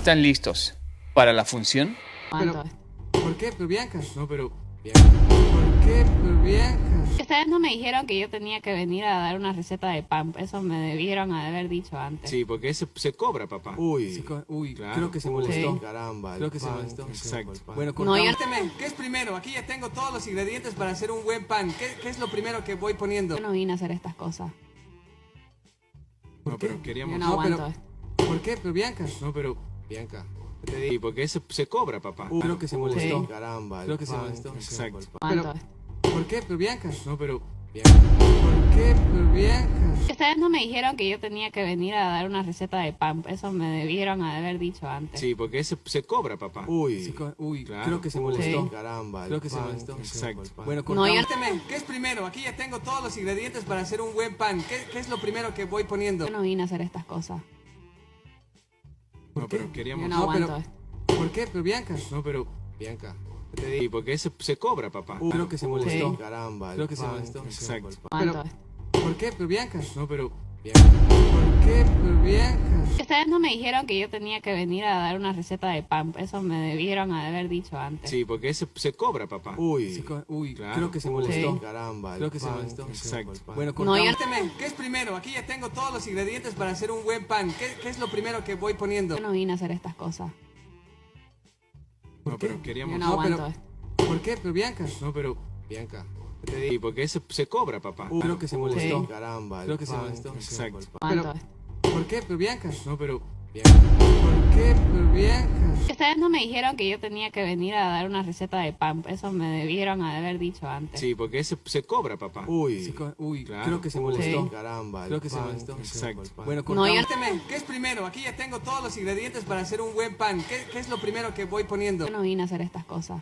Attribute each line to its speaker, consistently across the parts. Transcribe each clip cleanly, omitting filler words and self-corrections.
Speaker 1: están listos para la función?
Speaker 2: Pero, ¿por qué? Pero Bianca.
Speaker 3: No, pero Bianca.
Speaker 2: ¿Por qué? Pero Bianca.
Speaker 4: Ustedes no me dijeron que yo tenía que venir a dar una receta de pan. Eso me debieron haber dicho antes.
Speaker 3: Sí, porque ese se cobra, papá.
Speaker 2: Uy,
Speaker 3: Claro.
Speaker 2: creo que se molestó.
Speaker 4: Sí.
Speaker 2: Caramba, creo que se molestó.
Speaker 3: Exacto.
Speaker 2: Bueno,
Speaker 4: No, yo-
Speaker 2: cuéntame, ¿qué es primero? Aquí ya tengo todos los ingredientes para hacer un buen pan. ¿Qué es lo primero que voy poniendo?
Speaker 4: Yo no vine a hacer estas cosas.
Speaker 3: No, pero
Speaker 4: Yo
Speaker 3: queríamos.
Speaker 4: no aguanto
Speaker 2: pero-
Speaker 4: esto.
Speaker 2: ¿Por qué? Pero Bianca.
Speaker 3: No, pero Bianca. Sí, porque ese se cobra, papá.
Speaker 2: Creo que se molestó.
Speaker 4: Sí.
Speaker 2: Caramba, creo que se molestó.
Speaker 3: Exacto.
Speaker 4: Aguanto
Speaker 2: Pero-
Speaker 4: esto.
Speaker 2: ¿Por qué? Pero Bianca.
Speaker 3: No, pero Bianca.
Speaker 2: ¿Por qué? Pero Bianca.
Speaker 4: Ustedes no me dijeron que yo tenía que venir a dar una receta de pan. Eso me debieron haber dicho antes.
Speaker 3: Sí, porque ese se cobra, papá.
Speaker 2: Uy,
Speaker 3: Claro.
Speaker 2: creo que se molestó.
Speaker 4: Sí.
Speaker 2: Caramba, creo que se molestó.
Speaker 3: Exacto.
Speaker 2: Bueno,
Speaker 4: No, yo-
Speaker 2: cuéntame, ¿qué es primero? Aquí ya tengo todos los ingredientes para hacer un buen pan. ¿Qué es lo primero que voy poniendo?
Speaker 4: Yo no vine a hacer estas cosas.
Speaker 3: No, pero
Speaker 4: Yo
Speaker 3: queríamos.
Speaker 4: no aguanto
Speaker 2: pero-
Speaker 4: esto.
Speaker 2: ¿Por qué? Pero Bianca.
Speaker 3: No, pero Bianca. Sí, porque ese se cobra, papá.
Speaker 2: Creo que se molestó.
Speaker 4: Sí.
Speaker 2: Caramba, creo que se molestó.
Speaker 3: Exacto.
Speaker 4: Aguanto
Speaker 2: pero-
Speaker 4: esto.
Speaker 2: ¿Por qué? Pero Bianca.
Speaker 3: No, pero Bianca.
Speaker 2: ¿Por qué? Pero Bianca.
Speaker 4: Ustedes no me dijeron que yo tenía que venir a dar una receta de pan. Eso me debieron haber dicho antes.
Speaker 3: Sí, porque ese se cobra, papá.
Speaker 2: Uy,
Speaker 3: Claro.
Speaker 2: creo que se molestó.
Speaker 4: Sí.
Speaker 2: Caramba, creo que se molestó.
Speaker 3: Exacto.
Speaker 2: Bueno,
Speaker 4: No, yo-
Speaker 2: cuéntame, ¿qué es primero? Aquí ya tengo todos los ingredientes para hacer un buen pan. ¿Qué es lo primero que voy poniendo?
Speaker 4: Yo no vine a hacer estas cosas.
Speaker 3: No, pero
Speaker 4: Yo
Speaker 3: queríamos.
Speaker 4: no aguanto
Speaker 2: pero-
Speaker 4: esto.
Speaker 2: ¿Por qué? Pero Bianca.
Speaker 3: No, pero Bianca. Sí, porque ese se cobra, papá.
Speaker 2: Creo que se molestó.
Speaker 4: Sí.
Speaker 2: Caramba, creo que se molestó.
Speaker 3: Exacto.
Speaker 4: Aguanto
Speaker 2: pero-
Speaker 4: esto.
Speaker 2: ¿Por qué? Pero Bianca.
Speaker 3: No, pero Bianca.
Speaker 2: ¿Por qué? Pero Bianca.
Speaker 4: Ustedes no me dijeron que yo tenía que venir a dar una receta de pan. Eso me debieron haber dicho antes.
Speaker 3: Sí, porque ese se cobra, papá.
Speaker 2: Uy,
Speaker 3: Claro.
Speaker 2: creo que se molestó.
Speaker 4: Sí.
Speaker 2: Caramba, creo que se molestó.
Speaker 3: Exacto.
Speaker 2: Bueno,
Speaker 4: No, yo-
Speaker 2: cuéntame, ¿qué es primero? Aquí ya tengo todos los ingredientes para hacer un buen pan. ¿Qué es lo primero que voy poniendo?
Speaker 4: Yo no vine a hacer estas cosas.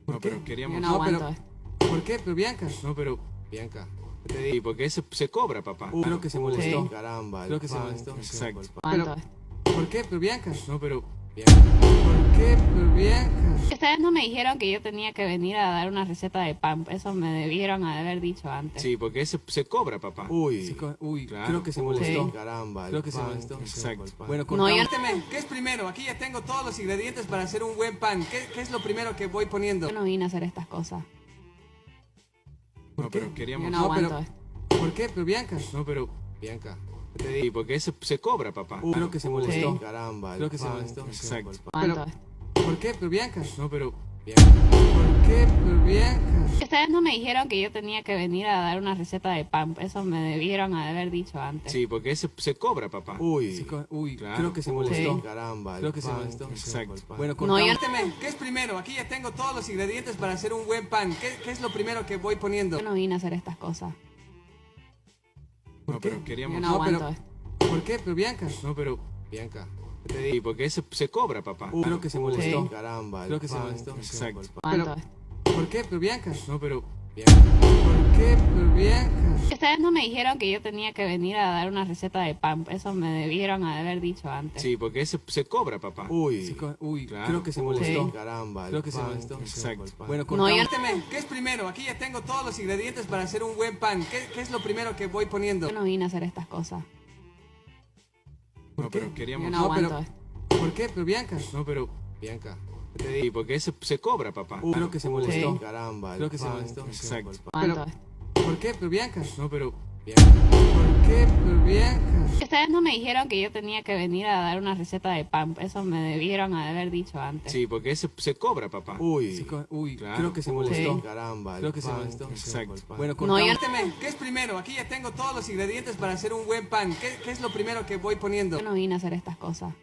Speaker 3: No, pero
Speaker 4: Yo
Speaker 3: queríamos.
Speaker 4: no aguanto
Speaker 2: pero-
Speaker 4: esto.
Speaker 2: ¿Por qué? Pero Bianca.
Speaker 3: No, pero Bianca. Sí, porque ese se cobra, papá.
Speaker 2: Creo que se molestó.
Speaker 4: Sí.
Speaker 2: Caramba, creo que se molestó.
Speaker 3: Exacto.
Speaker 4: Aguanto
Speaker 2: pero-
Speaker 4: esto.
Speaker 2: ¿Por qué? Pero Bianca.
Speaker 3: No, pero Bianca.
Speaker 2: ¿Por qué? Pero Bianca.
Speaker 4: Ustedes no me dijeron que yo tenía que venir a dar una receta de pan. Eso me debieron haber dicho antes.
Speaker 3: Sí, porque ese se cobra, papá.
Speaker 2: Uy,
Speaker 3: Claro.
Speaker 2: creo que se molestó.
Speaker 4: Sí.
Speaker 2: Caramba, creo que se molestó.
Speaker 3: Exacto.
Speaker 2: Bueno,
Speaker 4: No, yo-
Speaker 2: cuéntame, ¿qué es primero? Aquí ya tengo todos los ingredientes para hacer un buen pan. ¿Qué es lo primero que voy poniendo?
Speaker 4: Yo no vine a hacer estas cosas.
Speaker 3: No, pero
Speaker 4: Yo
Speaker 3: queríamos.
Speaker 4: no aguanto esto.
Speaker 2: ¿Por qué? Pero Bianca.
Speaker 3: No, pero Bianca. Sí, porque ese se cobra, papá.
Speaker 2: Creo que se molestó.
Speaker 4: Sí.
Speaker 2: Caramba, creo que se molestó.
Speaker 3: Exacto.
Speaker 4: Aguanto
Speaker 2: pero-
Speaker 4: esto.
Speaker 2: ¿Por qué? Pero Bianca.
Speaker 3: No, pero Bianca.
Speaker 2: ¿Por qué? Pero Bianca.
Speaker 4: Ustedes no me dijeron que yo tenía que venir a dar una receta de pan. Eso me debieron haber dicho antes.
Speaker 3: Sí, porque ese se cobra, papá.
Speaker 2: Uy,
Speaker 3: Claro.
Speaker 2: creo que se molestó.
Speaker 4: Sí.
Speaker 2: Caramba, creo que se molestó.
Speaker 3: Exacto.
Speaker 2: Bueno,
Speaker 4: No, yo-
Speaker 2: cuéntame, ¿qué es primero? Aquí ya tengo todos los ingredientes para hacer un buen pan. ¿Qué es lo primero que voy poniendo?
Speaker 4: Yo no vine a hacer estas cosas.
Speaker 3: No, pero
Speaker 4: Yo
Speaker 3: queríamos.
Speaker 4: no aguanto esto.
Speaker 2: ¿Por qué? Pero Bianca.
Speaker 3: No, pero Bianca. Sí, porque ese se cobra, papá.
Speaker 2: Creo que se molestó.
Speaker 4: Sí.
Speaker 2: Caramba, creo que se molestó.
Speaker 3: Exacto.
Speaker 4: Aguanto
Speaker 2: pero-
Speaker 4: esto.
Speaker 2: ¿Por qué? Pero Bianca.
Speaker 3: No, pero Bianca.
Speaker 2: ¿Por qué? Pero Bianca.
Speaker 4: Ustedes no me dijeron que yo tenía que venir a dar una receta de pan. Eso me debieron haber dicho antes.
Speaker 3: Sí, porque ese se cobra, papá.
Speaker 2: Uy,
Speaker 3: Claro.
Speaker 2: creo que se molestó.
Speaker 4: Sí.
Speaker 2: Caramba, creo que se molestó.
Speaker 3: Exacto.
Speaker 2: Bueno,
Speaker 4: No, yo-
Speaker 2: cuéntame, ¿qué es primero? Aquí ya tengo todos los ingredientes para hacer un buen pan. ¿Qué es lo primero que voy poniendo?
Speaker 4: Yo no vine a hacer estas cosas.
Speaker 3: No, pero
Speaker 4: Yo
Speaker 3: queríamos.
Speaker 4: no aguanto esto.
Speaker 2: ¿Por qué? Pero Bianca.
Speaker 3: No, pero Bianca. Sí, porque ese se cobra, papá.
Speaker 2: Creo que se molestó.
Speaker 4: Sí.
Speaker 2: Caramba, creo que se molestó.
Speaker 3: Exacto.
Speaker 4: Aguanto
Speaker 2: pero-
Speaker 4: esto.
Speaker 2: ¿Por qué? Pero Bianca.
Speaker 3: No, pero Bianca.
Speaker 2: ¿Por qué? Pero Bianca.
Speaker 4: Ustedes no me dijeron que yo tenía que venir a dar una receta de pan. Eso me debieron haber dicho antes.
Speaker 3: Sí, porque ese se cobra, papá.
Speaker 2: Uy,
Speaker 3: Claro.
Speaker 2: creo que se molestó.
Speaker 4: Sí.
Speaker 2: Caramba, creo que se molestó.
Speaker 3: Exacto.
Speaker 2: Bueno,
Speaker 4: No, yo-
Speaker 2: cuéntame, ¿qué es primero? Aquí ya tengo todos los ingredientes para hacer un buen pan. ¿Qué es lo primero que voy poniendo?
Speaker 4: Yo no vine a hacer estas cosas.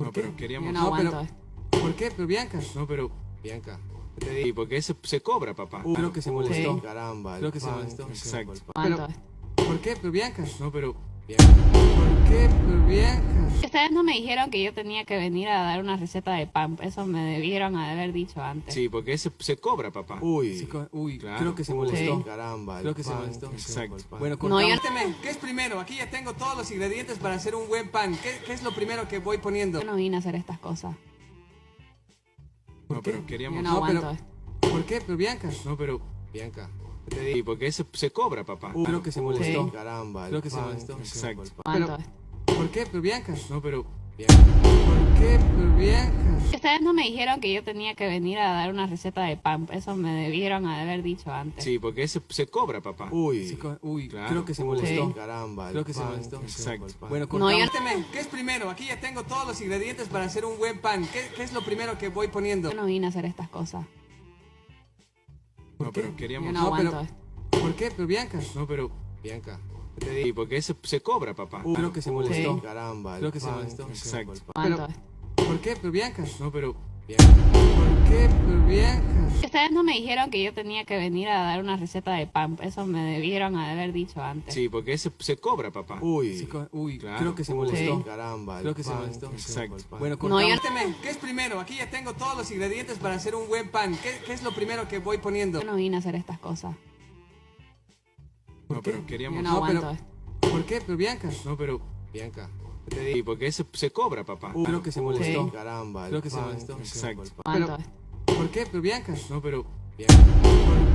Speaker 3: No, pero
Speaker 4: Yo
Speaker 3: queríamos.
Speaker 4: no aguanto esto.
Speaker 2: ¿Por qué? Pero Bianca.
Speaker 3: No, pero Bianca. Sí, porque ese se cobra, papá.
Speaker 2: Creo que se molestó.
Speaker 4: Sí.
Speaker 2: Caramba, creo que se molestó.
Speaker 3: Exacto.
Speaker 4: Aguanto esto.
Speaker 2: ¿Por qué? Pero Bianca.
Speaker 3: No, pero Bianca.
Speaker 2: ¿Por qué? Pero Bianca.
Speaker 4: Ustedes no me dijeron que yo tenía que venir a dar una receta de pan. Eso me debieron haber dicho antes.
Speaker 3: Sí, porque ese se cobra, papá.
Speaker 2: Uy,
Speaker 3: Claro.
Speaker 2: creo que se molestó.
Speaker 4: Sí.
Speaker 2: Caramba, creo que se molestó.
Speaker 3: Exacto.
Speaker 2: Bueno,
Speaker 4: No, yo-
Speaker 2: cuéntame, ¿qué es primero? Aquí ya tengo todos los ingredientes para hacer un buen pan. ¿Qué es lo primero que voy poniendo?
Speaker 4: Yo no vine a hacer estas cosas.
Speaker 3: No, pero
Speaker 4: Yo
Speaker 3: queríamos.
Speaker 4: no aguanto esto.
Speaker 2: ¿Por qué? Pero Bianca.
Speaker 3: No, pero Bianca. Sí, porque ese se cobra, papá.
Speaker 2: Creo que se molestó.
Speaker 4: Sí.
Speaker 2: Caramba, creo que se molestó.
Speaker 3: Exacto.
Speaker 4: Aguanto esto.
Speaker 2: ¿Por qué? Pero Bianca.
Speaker 3: No, pero...
Speaker 2: ¿Por qué? Pero Bianca.
Speaker 4: Ustedes no me dijeron que yo tenía que venir a dar una receta de pan. Eso me debieron haber dicho antes.
Speaker 3: Sí, porque ese se cobra, papá.
Speaker 2: Uy,
Speaker 3: Claro.
Speaker 2: creo que se molestó.
Speaker 4: Sí.
Speaker 2: Caramba. Creo que se molestó.
Speaker 3: Exacto.
Speaker 2: Bueno,
Speaker 4: No, yo-
Speaker 2: cuéntame, ¿qué es primero? Aquí ya tengo todos los ingredientes para hacer un buen pan. ¿Qué es lo primero que voy poniendo?
Speaker 4: Yo no vine a hacer estas cosas.
Speaker 3: No, pero
Speaker 4: Yo
Speaker 3: queríamos...
Speaker 4: no aguanto
Speaker 2: pero-
Speaker 4: esto.
Speaker 2: ¿Por qué? Pero Bianca.
Speaker 3: No, pero... Sí, porque ese se cobra, papá.
Speaker 2: Creo que se molestó.
Speaker 4: Sí.
Speaker 2: Caramba. Creo que se molestó.
Speaker 3: Exacto.
Speaker 4: Aguanto esto.
Speaker 2: ¿Por qué? Pero Bianca.
Speaker 3: No, pero...
Speaker 2: ¿Por qué? Pero Bianca.
Speaker 4: Ustedes no me dijeron que yo tenía que venir a dar una receta de pan. Eso me debieron haber dicho antes.
Speaker 3: Sí, porque ese se cobra, papá. Claro.
Speaker 2: Creo que se molestó.
Speaker 4: Sí.
Speaker 2: Caramba. Creo que se molestó.
Speaker 3: Exacto.
Speaker 2: Bueno,
Speaker 4: No, yo-
Speaker 2: cuéntame, ¿qué es primero? Aquí ya tengo todos los ingredientes para hacer un buen pan. ¿Qué es lo primero que voy poniendo?
Speaker 4: Yo no vine a hacer estas cosas.
Speaker 3: No, pero
Speaker 4: Yo
Speaker 3: queríamos...
Speaker 4: no aguanto esto.
Speaker 2: ¿Por qué? Pero Bianca.
Speaker 3: No, pero... Sí, porque ese se cobra, papá.
Speaker 2: Creo que se molestó.
Speaker 4: Sí.
Speaker 2: Caramba. Creo que se molestó.
Speaker 3: Exacto.
Speaker 4: Aguanto esto.
Speaker 2: ¿Por qué? Pero Bianca.
Speaker 3: No, pero...
Speaker 2: ¿Por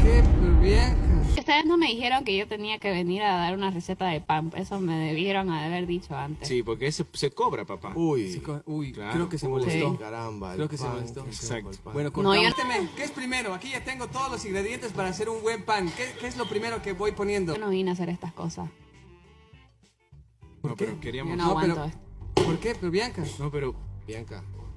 Speaker 2: qué? Pero Bianca.
Speaker 4: Ustedes no me dijeron que yo tenía que venir a dar una receta de pan. Eso me debieron haber dicho antes.
Speaker 3: Sí, porque ese se cobra, papá. Claro.
Speaker 2: Creo que se molestó.
Speaker 4: Sí.
Speaker 2: Caramba. Creo que se molestó.
Speaker 3: Exacto.
Speaker 2: Bueno,
Speaker 4: No, yo-
Speaker 2: cuéntame, ¿qué es primero? Aquí ya tengo todos los ingredientes para hacer un buen pan. ¿Qué es lo primero que voy poniendo?
Speaker 4: Yo no vine a hacer estas cosas.
Speaker 3: No, pero
Speaker 4: Yo
Speaker 3: queríamos...
Speaker 4: no aguanto esto.
Speaker 2: ¿Por qué? Pero Bianca.
Speaker 3: No, pero...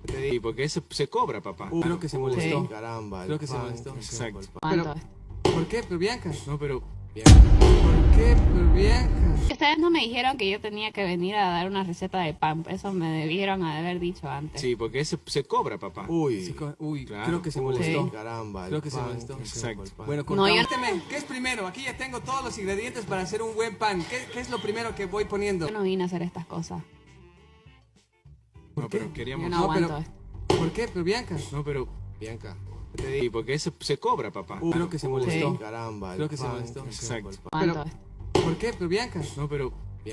Speaker 3: Sí, porque ese se cobra, papá.
Speaker 2: Creo que se molestó.
Speaker 4: Sí.
Speaker 2: Caramba. Creo que se molestó.
Speaker 3: Exacto.
Speaker 4: Aguanto esto.
Speaker 2: ¿Por qué? Pero Bianca.
Speaker 3: No, pero...
Speaker 2: ¿Por qué? Pero Bianca.
Speaker 4: Ustedes no me dijeron que yo tenía que venir a dar una receta de pan. Eso me debieron haber dicho antes.
Speaker 3: Sí, porque ese se cobra, papá. Claro.
Speaker 2: Creo que se molestó.
Speaker 4: Sí.
Speaker 2: Caramba. Creo que se molestó.
Speaker 3: Exacto.
Speaker 2: Bueno,
Speaker 4: No, yo-
Speaker 2: cuéntame, ¿qué es primero? Aquí ya tengo todos los ingredientes para hacer un buen pan. ¿Qué es lo primero que voy poniendo?
Speaker 4: Yo no vine a hacer estas cosas.
Speaker 3: No, pero
Speaker 4: Yo
Speaker 3: queríamos...
Speaker 4: no aguanto esto.
Speaker 2: ¿Por qué? Pero Bianca.
Speaker 3: No, pero... Sí, porque ese se cobra, papá.
Speaker 2: Creo que se molestó.
Speaker 4: Sí.
Speaker 2: Caramba. Creo que se molestó.
Speaker 3: Exacto.
Speaker 4: Aguanto esto.
Speaker 2: ¿Por qué? Pero Bianca.
Speaker 3: No, pero...
Speaker 2: ¿Por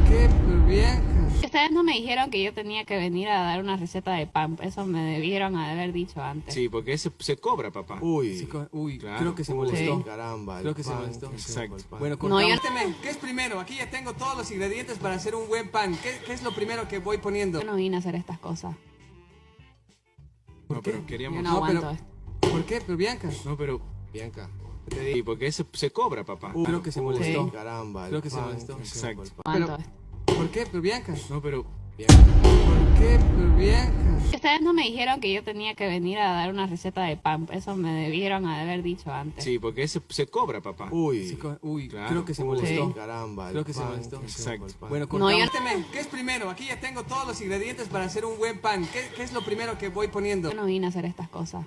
Speaker 2: qué? Pero Bianca.
Speaker 4: Ustedes no me dijeron que yo tenía que venir a dar una receta de pan. Eso me debieron haber dicho antes.
Speaker 3: Sí, porque ese se cobra, papá. Claro.
Speaker 2: Creo que se molestó.
Speaker 4: Sí.
Speaker 2: Caramba. Creo que se molestó.
Speaker 3: Exacto.
Speaker 2: Bueno,
Speaker 4: No, yo-
Speaker 2: cuéntame, ¿qué es primero? Aquí ya tengo todos los ingredientes para hacer un buen pan. ¿Qué es lo primero que voy poniendo?
Speaker 4: Yo no vine a hacer estas cosas.
Speaker 3: No, pero
Speaker 4: Yo
Speaker 3: queríamos...
Speaker 4: no aguanto esto.
Speaker 2: ¿Por qué? Pero Bianca.
Speaker 3: No, pero... Sí, porque ese se cobra, papá.
Speaker 2: Creo que se molestó.
Speaker 4: Sí.
Speaker 2: Caramba. Creo que se molestó.
Speaker 3: Exacto.
Speaker 4: Aguanto esto.
Speaker 2: ¿Por qué? Pero Bianca.
Speaker 3: No, pero...
Speaker 2: ¿Por qué? Pero Bianca.
Speaker 4: Ustedes no me dijeron que yo tenía que venir a dar una receta de pan. Eso me debieron haber dicho antes.
Speaker 3: Sí, porque ese se cobra, papá. Claro.
Speaker 2: Creo que se molestó.
Speaker 4: Sí.
Speaker 2: Caramba. Creo que se molestó.
Speaker 3: Exacto.
Speaker 2: Bueno,
Speaker 4: No, yo-
Speaker 2: cuéntame, ¿qué es primero? Aquí ya tengo todos los ingredientes para hacer un buen pan. ¿Qué es lo primero que voy poniendo?
Speaker 4: Yo no vine a hacer estas cosas.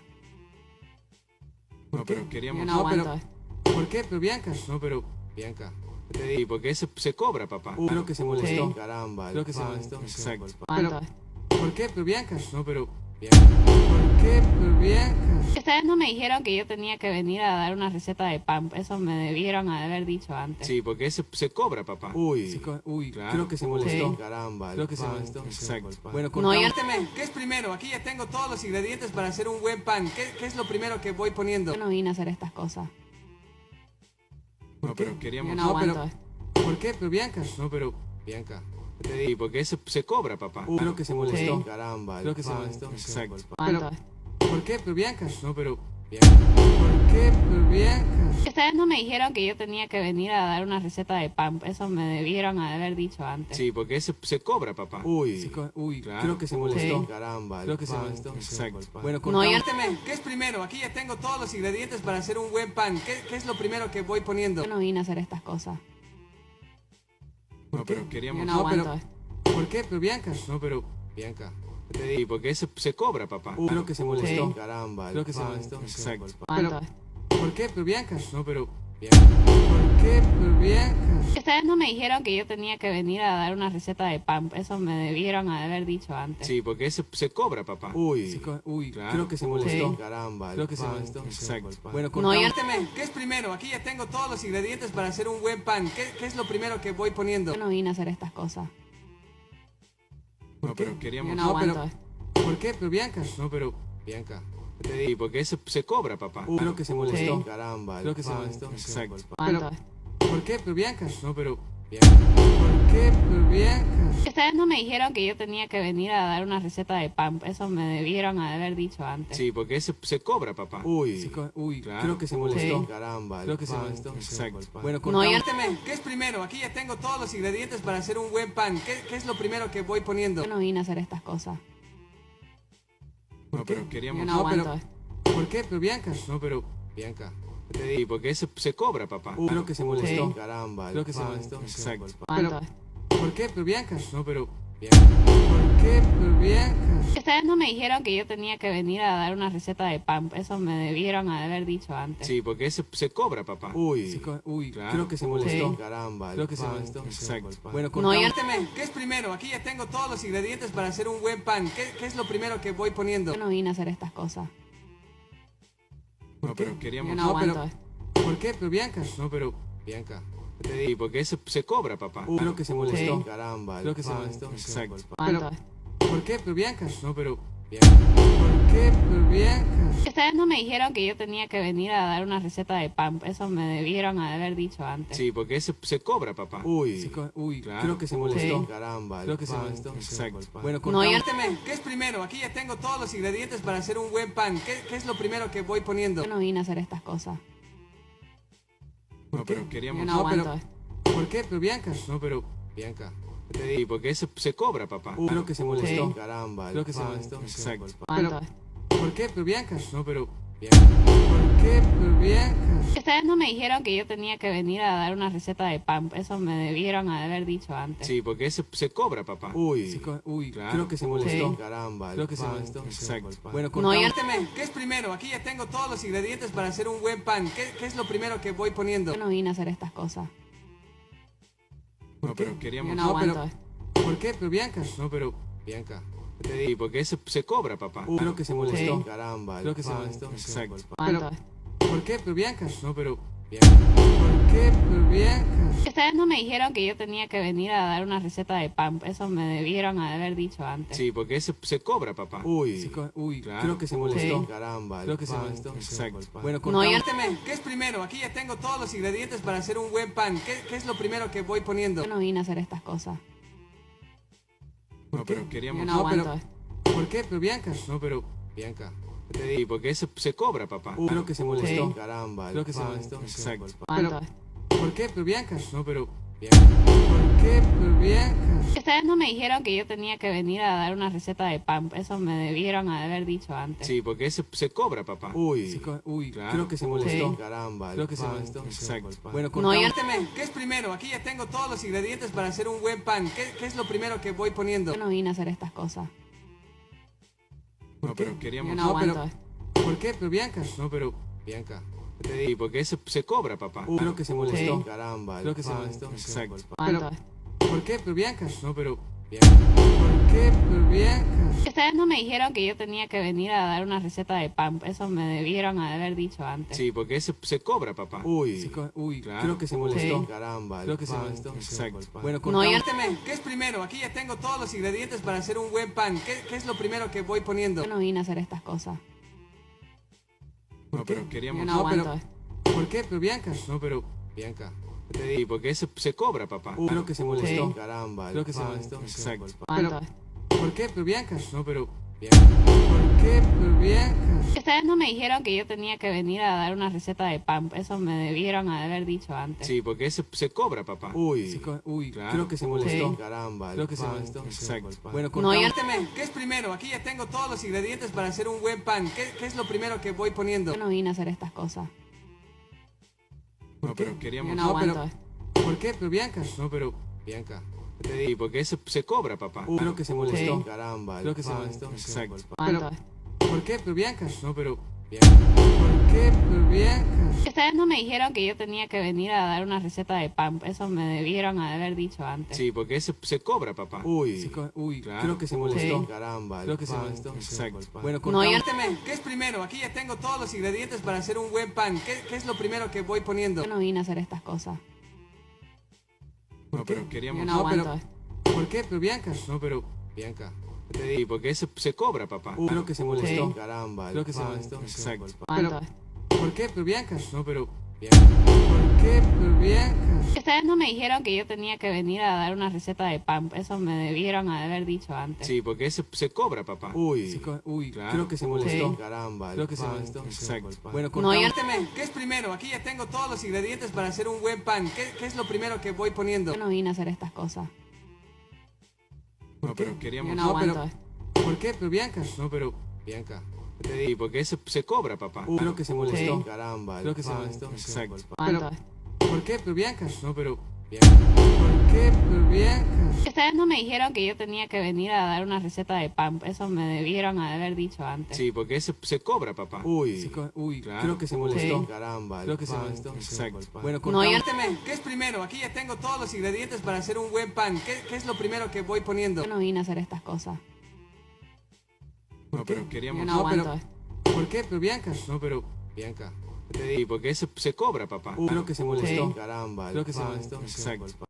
Speaker 3: No, pero
Speaker 4: Yo
Speaker 3: queríamos...
Speaker 4: no aguanto esto.
Speaker 2: ¿Por qué? Pero Bianca.
Speaker 3: No, pero... Sí, porque ese se cobra, papá.
Speaker 2: Creo que se molestó.
Speaker 4: Sí.
Speaker 2: Caramba. Creo que se molestó.
Speaker 3: Exacto.
Speaker 4: Aguanto esto.
Speaker 2: ¿Por qué? Pero Bianca.
Speaker 3: No, pero...
Speaker 2: ¿Por qué? Pero Bianca.
Speaker 4: Ustedes no me dijeron que yo tenía que venir a dar una receta de pan. Eso me debieron haber dicho antes.
Speaker 3: Sí, porque ese se cobra, papá. Claro.
Speaker 2: Creo que se molestó.
Speaker 4: Sí.
Speaker 2: Caramba. Creo que se molestó.
Speaker 3: Exacto.
Speaker 2: Bueno,
Speaker 4: No, yo-
Speaker 2: cuéntame, ¿qué es primero? Aquí ya tengo todos los ingredientes para hacer un buen pan. ¿Qué es lo primero que voy poniendo?
Speaker 4: Yo no vine a hacer estas cosas.
Speaker 3: No, pero
Speaker 4: Yo
Speaker 3: queríamos...
Speaker 4: no aguanto esto.
Speaker 2: ¿Por qué? Pero Bianca.
Speaker 3: No, pero... Sí, porque ese se cobra, papá.
Speaker 2: Creo que se molestó.
Speaker 4: Sí.
Speaker 2: Caramba. Creo que se molestó.
Speaker 3: Exacto.
Speaker 4: Aguanto esto.
Speaker 2: ¿Por qué? Pero Bianca.
Speaker 3: No, pero...
Speaker 2: ¿Por qué? Pero Bianca.
Speaker 4: Ustedes no me dijeron que yo tenía que venir a dar una receta de pan. Eso me debieron haber dicho antes.
Speaker 3: Sí, porque ese se cobra, papá. Claro.
Speaker 2: Creo que se molestó.
Speaker 4: Sí.
Speaker 2: Caramba. Creo que se molestó.
Speaker 3: Exacto.
Speaker 2: Bueno,
Speaker 4: No, yo-
Speaker 2: cuéntame, ¿qué es primero? Aquí ya tengo todos los ingredientes para hacer un buen pan. ¿Qué es lo primero que voy poniendo?
Speaker 4: Yo no vine a hacer estas cosas.
Speaker 3: No, pero
Speaker 4: Yo
Speaker 3: queríamos...
Speaker 4: no aguanto esto.
Speaker 2: ¿Por qué? Pero Bianca.
Speaker 3: No, pero... Sí, porque ese se cobra, papá.
Speaker 2: Creo que se molestó.
Speaker 4: Sí.
Speaker 2: Caramba. Creo que se molestó.
Speaker 3: Exacto.
Speaker 4: Aguanto esto.
Speaker 2: ¿Por qué? Pero Bianca.
Speaker 3: No, pero...
Speaker 2: ¿Por qué? Pero Bianca.
Speaker 4: Ustedes no me dijeron que yo tenía que venir a dar una receta de pan. Eso me debieron haber dicho antes.
Speaker 3: Sí, porque ese se cobra, papá. Claro.
Speaker 2: Creo que se molestó.
Speaker 4: Sí.
Speaker 2: Caramba. Creo que se molestó.
Speaker 3: Exacto.
Speaker 2: Bueno,
Speaker 4: No, yo-
Speaker 2: cuéntame, ¿qué es primero? Aquí ya tengo todos los ingredientes para hacer un buen pan. ¿Qué es lo primero que voy poniendo?
Speaker 4: Yo no vine a hacer estas cosas.
Speaker 3: No, pero
Speaker 4: Yo
Speaker 3: queríamos...
Speaker 4: no aguanto esto.
Speaker 2: ¿Por qué? Pero Bianca.
Speaker 3: No, pero... Sí, porque ese se cobra, papá.
Speaker 2: Creo que se molestó.
Speaker 4: Sí.
Speaker 2: Caramba. Creo que se molestó.
Speaker 3: Exacto.
Speaker 4: Aguanto esto.
Speaker 2: ¿Por qué? Pero Bianca.
Speaker 3: No, pero...
Speaker 2: ¿Por qué, pero Bianca?
Speaker 4: Ustedes no me dijeron que yo tenía que venir a dar una receta de pan. Eso me debieron haber dicho antes.
Speaker 3: Sí, porque eso se cobra, papá.
Speaker 2: Uy,
Speaker 3: Claro.
Speaker 2: creo que se molestó.
Speaker 4: Sí.
Speaker 2: Caramba, creo que se molestó.
Speaker 3: Exacto.
Speaker 2: Bueno,
Speaker 4: No, yo-
Speaker 2: cuéntame, ¿qué es primero? Aquí ya tengo todos los ingredientes para hacer un buen pan. ¿Qué es lo primero que voy poniendo?
Speaker 4: Yo no vine a hacer estas cosas.
Speaker 3: No, pero
Speaker 4: Yo
Speaker 3: queríamos...
Speaker 4: no
Speaker 2: No,
Speaker 4: aguanto
Speaker 2: pero-
Speaker 4: esto.
Speaker 2: ¿Por qué, pero Bianca?
Speaker 3: No, pero...
Speaker 2: Bianca.
Speaker 3: Sí, porque eso se cobra, papá.
Speaker 2: Creo que se molestó.
Speaker 4: Sí.
Speaker 2: Caramba, creo que se molestó.
Speaker 3: Exacto.
Speaker 4: Aguanto
Speaker 2: Pero-
Speaker 4: esto.
Speaker 2: ¿Por qué, pero Bianca?
Speaker 3: No, pero...
Speaker 2: ¿Por qué, pero Bianca?
Speaker 4: Ustedes no me dijeron que yo tenía que venir a dar una receta de pan. Eso me debieron haber dicho antes.
Speaker 3: Sí, porque eso se cobra, papá.
Speaker 2: Uy,
Speaker 3: Claro.
Speaker 2: creo que se molestó.
Speaker 4: Sí.
Speaker 2: Caramba, creo que se molestó.
Speaker 3: Exacto.
Speaker 2: Bueno,
Speaker 4: No, yo-
Speaker 2: cuéntame, ¿qué es primero? Aquí ya tengo todos los ingredientes para hacer un buen pan. ¿Qué es lo primero que voy poniendo?
Speaker 4: Yo no vine a hacer estas cosas.
Speaker 3: No, pero
Speaker 4: Yo
Speaker 3: queríamos...
Speaker 4: no
Speaker 2: No,
Speaker 4: aguanto
Speaker 2: pero-
Speaker 4: esto.
Speaker 2: ¿Por qué, pero Bianca?
Speaker 3: No, pero...
Speaker 2: Bianca.
Speaker 3: Sí, porque eso se cobra, papá.
Speaker 2: Creo que se molestó.
Speaker 4: Sí.
Speaker 2: Caramba, creo que se molestó.
Speaker 3: Exacto.
Speaker 4: Aguanto
Speaker 2: Pero-
Speaker 4: esto.
Speaker 2: ¿Por qué, pero Bianca?
Speaker 3: No, pero...
Speaker 2: ¿Por qué, pero Bianca?
Speaker 4: Ustedes no me dijeron que yo tenía que venir a dar una receta de pan. Eso me debieron haber dicho antes.
Speaker 3: Sí, porque eso se cobra, papá.
Speaker 2: Uy,
Speaker 3: Claro.
Speaker 2: creo que se molestó.
Speaker 4: Sí.
Speaker 2: Caramba, creo que se molestó.
Speaker 3: Exacto.
Speaker 2: Bueno,
Speaker 4: No, yo-
Speaker 2: cuéntame, ¿qué es primero? Aquí ya tengo todos los ingredientes para hacer un buen pan. ¿Qué es lo primero que voy poniendo?
Speaker 4: Yo no vine a hacer estas cosas.
Speaker 3: No, pero
Speaker 4: Yo
Speaker 3: queríamos...
Speaker 4: no
Speaker 2: No,
Speaker 4: aguanto
Speaker 2: pero-
Speaker 4: esto.
Speaker 2: ¿Por qué, pero Bianca?
Speaker 3: No, pero...
Speaker 2: Bianca.
Speaker 3: Sí, porque eso se cobra, papá.
Speaker 2: Creo que se molestó.
Speaker 4: Sí.
Speaker 2: Caramba, creo que se molestó.
Speaker 3: Exacto.
Speaker 4: Aguanto
Speaker 2: Pero-
Speaker 4: esto.
Speaker 2: ¿Por qué, pero Bianca?
Speaker 3: No, pero...
Speaker 2: ¿Por qué, pero Bianca?
Speaker 4: Ustedes no me dijeron que yo tenía que venir a dar una receta de pan. Eso me debieron haber dicho antes.
Speaker 3: Sí, porque eso se cobra, papá.
Speaker 2: Uy,
Speaker 3: Claro.
Speaker 2: creo que se molestó.
Speaker 4: Sí.
Speaker 2: Caramba, creo que se molestó.
Speaker 3: Exacto.
Speaker 2: Bueno,
Speaker 4: No, yo-
Speaker 2: cuéntame, ¿qué es primero? Aquí ya tengo todos los ingredientes para hacer un buen pan. ¿Qué es lo primero que voy poniendo?
Speaker 4: Yo no vine a hacer estas cosas.
Speaker 3: No, pero
Speaker 4: Yo
Speaker 3: queríamos...
Speaker 4: no aguanto
Speaker 2: pero-
Speaker 4: esto.
Speaker 2: ¿Por qué, pero Bianca?
Speaker 3: No, pero...
Speaker 2: Bianca.
Speaker 3: Sí, porque eso se cobra, papá.
Speaker 2: Creo que se molestó.
Speaker 4: Sí.
Speaker 2: Caramba, creo que se molestó.
Speaker 3: Exacto.
Speaker 4: Aguanto
Speaker 2: Pero-
Speaker 4: esto.
Speaker 2: ¿Por qué, pero Bianca?
Speaker 3: No, pero...
Speaker 2: ¿Por qué, pero Bianca?
Speaker 4: Ustedes no me dijeron que yo tenía que venir a dar una receta de pan. Eso me debieron haber dicho antes.
Speaker 3: Sí, porque eso se cobra, papá.
Speaker 2: Uy,
Speaker 3: Claro.
Speaker 2: creo que se molestó.
Speaker 4: Sí.
Speaker 2: Caramba, creo que se molestó.
Speaker 3: Exacto.
Speaker 2: Bueno,
Speaker 4: No, yo-
Speaker 2: cuéntame, ¿qué es primero? Aquí ya tengo todos los ingredientes para hacer un buen pan. ¿Qué es lo primero que voy poniendo?
Speaker 4: Yo no vine a hacer estas cosas.
Speaker 3: No, pero
Speaker 4: Yo
Speaker 3: queríamos...
Speaker 4: no aguanto
Speaker 2: pero-
Speaker 4: esto.
Speaker 2: ¿Por qué, pero Bianca?
Speaker 3: No, pero...
Speaker 2: Bianca.
Speaker 3: Sí, porque eso se cobra, papá.
Speaker 2: Creo que se molestó.
Speaker 4: Sí.
Speaker 2: Caramba, creo que se molestó.
Speaker 3: Exacto.
Speaker 4: Aguanto
Speaker 2: Pero-
Speaker 4: esto.
Speaker 2: ¿Por qué, pero Bianca?
Speaker 3: No, pero...
Speaker 2: ¿Por qué, pero Bianca?
Speaker 4: Ustedes no me dijeron que yo tenía que venir a dar una receta de pan. Eso me debieron haber dicho antes.
Speaker 3: Sí, porque eso se cobra, papá.
Speaker 2: Uy,
Speaker 3: Claro.
Speaker 2: creo que se molestó.
Speaker 4: Sí.
Speaker 2: Caramba, creo que se molestó.
Speaker 3: Exacto.
Speaker 2: Bueno,
Speaker 4: No, yo-
Speaker 2: cuéntame, ¿qué es primero? Aquí ya tengo todos los ingredientes para hacer un buen pan. ¿Qué es lo primero que voy poniendo?
Speaker 4: Yo no vine a hacer estas cosas.
Speaker 3: No, pero
Speaker 4: Yo
Speaker 3: queríamos...
Speaker 4: no aguanto
Speaker 2: pero-
Speaker 4: esto.
Speaker 2: ¿Por qué, pero Bianca?
Speaker 3: No, pero...
Speaker 2: Bianca.
Speaker 3: Sí, porque eso se cobra, papá.
Speaker 2: Creo que se molestó.
Speaker 4: Sí.
Speaker 2: Caramba, creo que se molestó.
Speaker 3: Exacto.
Speaker 4: Aguanto
Speaker 2: Pero-
Speaker 4: esto.
Speaker 2: ¿Por qué, pero Bianca?
Speaker 3: No, pero...
Speaker 2: ¿Por qué, pero Bianca?
Speaker 4: Ustedes no me dijeron que yo tenía que venir a dar una receta de pan. Eso me debieron haber dicho antes.
Speaker 3: Sí, porque eso se cobra, papá.
Speaker 2: Uy,
Speaker 3: Claro.
Speaker 2: creo que se molestó.
Speaker 4: Sí.
Speaker 2: Caramba, creo que se molestó.
Speaker 3: Exacto.
Speaker 2: Bueno,
Speaker 4: No, yo-
Speaker 2: cuéntame, ¿qué es primero? Aquí ya tengo todos los ingredientes para hacer un buen pan. ¿Qué es lo primero que voy poniendo?
Speaker 4: Yo no vine a hacer estas cosas.
Speaker 3: No, pero
Speaker 4: Yo
Speaker 3: queríamos...
Speaker 4: no aguanto
Speaker 2: pero-
Speaker 4: esto.
Speaker 2: ¿Por qué, pero Bianca?
Speaker 3: No, pero...
Speaker 2: Bianca.
Speaker 3: Sí, porque eso se cobra, papá.
Speaker 2: Creo que se molestó.
Speaker 4: Sí.
Speaker 2: Caramba, creo que se molestó.
Speaker 3: Exacto.
Speaker 4: Aguanto
Speaker 2: Pero-
Speaker 4: esto.
Speaker 2: ¿Por qué, pero Bianca?
Speaker 3: No, pero...
Speaker 2: ¿Por qué, pero Bianca?
Speaker 4: Ustedes no me dijeron que yo tenía que venir a dar una receta de pan. Eso me debieron haber dicho antes.
Speaker 3: Sí, porque eso se cobra, papá.
Speaker 2: Uy,
Speaker 3: Claro.
Speaker 2: creo que se molestó.
Speaker 4: Sí.
Speaker 2: Caramba, creo que se molestó.
Speaker 3: Exacto.
Speaker 2: Bueno,
Speaker 4: No, yo-
Speaker 2: cuéntame, ¿qué es primero? Aquí ya tengo todos los ingredientes para hacer un buen pan. ¿Qué es lo primero que voy poniendo?
Speaker 4: Yo no vine a hacer estas cosas.
Speaker 3: No, pero
Speaker 4: Yo
Speaker 3: queríamos...
Speaker 4: no aguanto
Speaker 2: pero-
Speaker 4: esto.
Speaker 2: ¿Por qué, pero Bianca?
Speaker 3: No, pero...
Speaker 2: Bianca.
Speaker 3: Sí, porque eso se cobra, papá.
Speaker 2: Creo que se molestó.
Speaker 4: Sí.
Speaker 2: Caramba, creo que se molestó.
Speaker 3: Exacto.
Speaker 4: Aguanto
Speaker 2: Pero-
Speaker 4: esto.
Speaker 2: ¿Por qué, pero Bianca?
Speaker 3: No, pero...
Speaker 2: ¿Por qué, pero Bianca?
Speaker 4: Ustedes no me dijeron que yo tenía que venir a dar una receta de pan. Eso me debieron haber dicho antes.
Speaker 3: Sí, porque eso se cobra, papá.
Speaker 2: Uy,
Speaker 3: Claro.
Speaker 2: creo que se molestó.
Speaker 4: Sí.
Speaker 2: Caramba, creo que se molestó.
Speaker 3: Exacto.
Speaker 2: Bueno,
Speaker 4: No, yo-
Speaker 2: cuéntame, ¿qué es primero? Aquí ya tengo todos los ingredientes para hacer un buen pan. ¿Qué es lo primero que voy poniendo?
Speaker 4: Yo no vine a hacer estas cosas.
Speaker 3: No, pero
Speaker 4: Yo
Speaker 3: queríamos...
Speaker 4: no aguanto
Speaker 2: pero-
Speaker 4: esto.
Speaker 2: ¿Por qué, pero Bianca?
Speaker 3: No, pero...
Speaker 2: Bianca.
Speaker 3: Sí, porque eso se cobra, papá.
Speaker 2: Creo que se molestó.
Speaker 4: Sí.
Speaker 2: Caramba, creo que se molestó.
Speaker 3: Exacto.
Speaker 4: Aguanto esto.
Speaker 2: ¿Por qué, pero Bianca?
Speaker 3: No, pero...
Speaker 2: ¿Por qué? Pero Bianca.
Speaker 4: Ustedes no me dijeron que yo tenía que venir a dar una receta de pan. Eso me debieron haber dicho antes.
Speaker 3: Sí, porque eso se cobra, papá.
Speaker 2: Uy,
Speaker 3: Claro.
Speaker 2: creo que se molestó.
Speaker 4: Sí.
Speaker 5: Caramba,
Speaker 2: Creo que se molestó.
Speaker 3: Exacto.
Speaker 2: Bueno,
Speaker 4: No, yo-
Speaker 2: cuéntame, ¿qué es primero? Aquí ya tengo todos los ingredientes para hacer un buen pan. ¿Qué es lo primero que voy poniendo?
Speaker 4: Yo no vine a hacer estas cosas.
Speaker 3: No, pero
Speaker 4: Yo
Speaker 3: queríamos...
Speaker 4: no
Speaker 2: No,
Speaker 4: aguanto
Speaker 2: pero-
Speaker 4: esto.
Speaker 2: ¿Por qué? Pero Bianca.
Speaker 3: No, pero...
Speaker 5: Bianca.
Speaker 3: Sí, porque eso se cobra, papá.
Speaker 2: Creo que se molestó.
Speaker 4: Sí.
Speaker 5: Caramba,
Speaker 2: Creo que se
Speaker 5: pan,
Speaker 2: molestó.
Speaker 3: Exacto.
Speaker 4: Aguanto
Speaker 2: Pero-
Speaker 4: esto.
Speaker 2: ¿Por qué? Pero Bianca.
Speaker 3: No, pero...
Speaker 2: ¿Por qué? Pero Bianca.
Speaker 4: Ustedes no me dijeron que yo tenía que venir a dar una receta de pan. Eso me debieron haber dicho antes.
Speaker 3: Sí, porque eso se cobra, papá.
Speaker 2: Uy,
Speaker 3: Claro.
Speaker 2: creo que se molestó.
Speaker 4: Sí.
Speaker 5: Caramba,
Speaker 2: Creo que se
Speaker 5: pan,
Speaker 2: molestó.
Speaker 3: Exacto.
Speaker 2: Bueno,
Speaker 4: No, yo-
Speaker 2: cuéntame, ¿qué es primero? Aquí ya tengo todos los ingredientes para hacer un buen pan. ¿Qué es lo primero que voy poniendo?
Speaker 4: Yo no vine a hacer estas cosas.
Speaker 3: No, pero
Speaker 4: Yo
Speaker 3: queríamos...
Speaker 4: no
Speaker 2: No,
Speaker 4: aguanto
Speaker 2: pero-
Speaker 4: esto.
Speaker 2: ¿Por qué? Pero Bianca.
Speaker 3: No, pero...
Speaker 5: Bianca.
Speaker 3: Sí, porque eso se cobra, papá.
Speaker 2: Creo que se molestó.
Speaker 4: Sí.
Speaker 5: Caramba,
Speaker 2: Creo que se
Speaker 5: pan,
Speaker 2: molestó.
Speaker 3: Exacto.